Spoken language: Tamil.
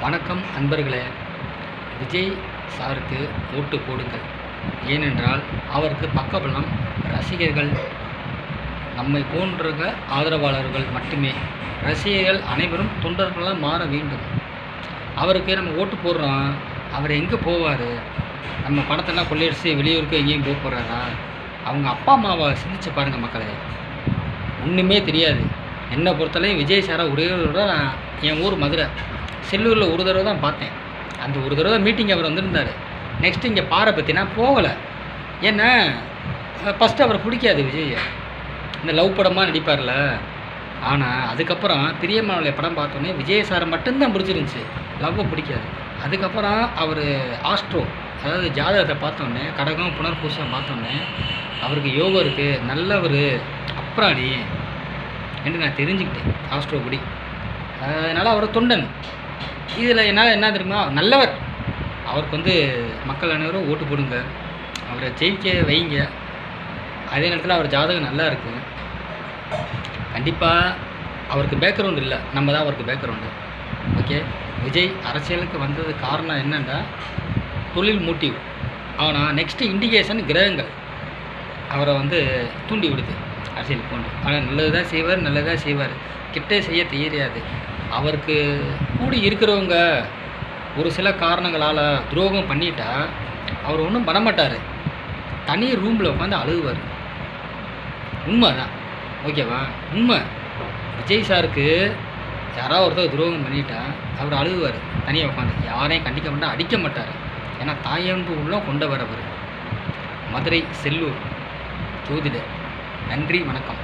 வணக்கம் அன்பர்களே. விஜய் சாருக்கு ஓட்டு போடுங்கள். ஏனென்றால் அவருக்கு பக்கபலம் ரசிகர்கள், நம்மை போன்ற ஆதரவாளர்கள் மட்டுமே. ரசிகர்கள் அனைவரும் தொண்டர்களாக மாற வேண்டும். அவருக்கு நம்ம ஓட்டு போடுறோம், அவர் எங்கே போவார்? நம்ம பணத்தெல்லாம் கொள்ளையடிச்சு வெளியூருக்கு எங்கேயும் போக போகிறாரா? அவங்க அப்பா அம்மாவை சிந்திச்சு பாருங்கள் மக்களே. ஒன்றுமே தெரியாது. என்னை பொறுத்தளவு விஜய் சாரை ஒரே ஒரு தடவை நான் என் ஊர் மதுரை செல்லூரில் ஒரு தடவை தான் பார்த்தேன். அந்த ஒரு தடவை தான் மீட்டிங் அவர் வந்திருந்தார். நெக்ஸ்ட்டு இங்கே பாறை பற்றி நான் போகலை. ஏன்னா ஃபஸ்ட்டு அவரை பிடிக்காது விஜய். இந்த லவ் படமாக நடிப்பார்ல. ஆனால் அதுக்கப்புறம் பிரியமானவளை படம் பார்த்தோன்னே விஜய் சாரை மட்டும்தான் பிடிச்சிருந்துச்சி, லவ்வை பிடிக்காது. அதுக்கப்புறம் அவர் ஆஸ்ட்ரோ, அதாவது ஜாதகத்தை பார்த்தோன்னே, கடகம் புனர்பூசம் பார்த்தோன்னே அவருக்கு யோகம் இருக்குது, நல்லவர் அப்புறாடி என்று நான் தெரிஞ்சுக்கிட்டேன் ஆஸ்ட்ரோ படி. அதனால் அவர் தொண்டன். இதில் என்னால் என்ன தெரியுமா, நல்லவர். அவருக்கு மக்கள் அனைவரும் ஓட்டு போடுங்க, அவரை ஜெயிக்க வைங்க. அதே நேரத்தில் அவர் ஜாதகம் நல்லா இருக்குது. கண்டிப்பாக அவருக்கு பேக்ரவுண்டு இல்லை, நம்ம தான் அவருக்கு பேக்ரவுண்டு. ஓகே, விஜய் அரசியலுக்கு வந்தது காரணம் என்னென்னா தொழில் மோட்டிவ். ஆனால் நெக்ஸ்ட்டு இண்டிகேஷன் கிரகங்கள் அவரை தூண்டி விடுது அரசியலுக்கு கொண்டு. ஆனால் நல்லது தான் செய்வார், நல்லது தான் செய்வார், கிட்டே செய்ய தெரியாது. அவருக்கு கூடி இருக்கிறவங்க ஒரு சில காரணங்களால் துரோகம் பண்ணிட்டா அவர் ஒன்றும் பண்ண மாட்டார். தனி ரூமில் உட்காந்து அழுகுவார். உண்மை தான், ஓகேவா? உண்மை. விஜய் சாருக்கு யாராவது ஒருத்தர் துரோகம் பண்ணிட்டா அவர் அழுகுவார் தனியாக உட்காந்து. யாரையும் கண்டிக்க மாட்டார், அடிக்க மாட்டார். ஏன்னா தாயன்பு உள்ளம் கொண்டவர் அவர். மதுரை செல்லூர் ஜோதிடர். நன்றி, வணக்கம்.